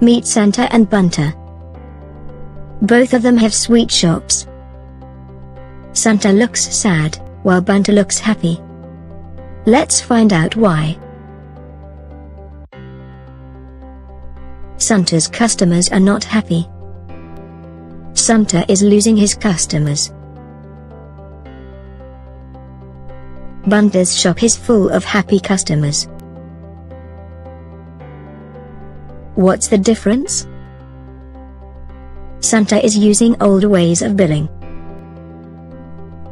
Meet Santa and Banta. Both of them have sweet shops. Santa looks sad, while Banta looks happy. Let's find out why. Santa's customers are not happy. Santa is losing his customers. Banta's shop is full of happy customers. What's the difference? Santa is using old ways of billing,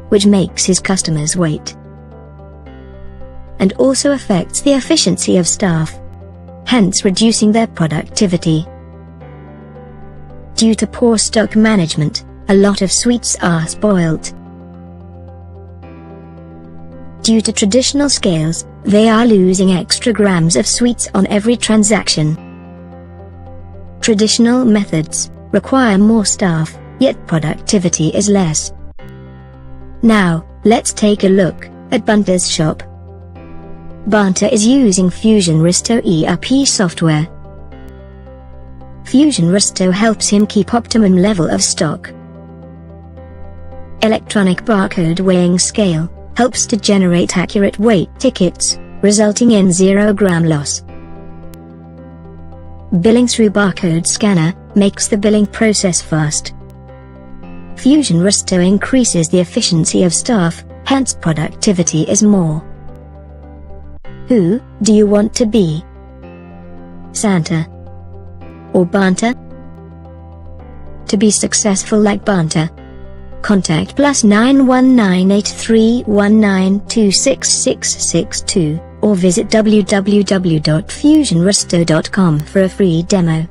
which makes his customers wait, and also affects the efficiency of staff, hence reducing their productivity. Due to poor stock management, a lot of sweets are spoiled. Due to traditional scales, they are losing extra grams of sweets on every transaction. Traditional methods require more staff, yet productivity is less. Now, let's take a look at Banta's shop. Banta is using FusionResto ERP software. FusionResto helps him keep optimum level of stock. Electronic barcode weighing scale helps to generate accurate weight tickets, resulting in 0 gram loss. Billing through barcode scanner makes the billing process fast. FusionResto increases the efficiency of staff, hence productivity is more. Who do you want to be? Santa or Banta? To be successful like Banta, contact +919 8319 or visit www.fusionresto.com for a free demo.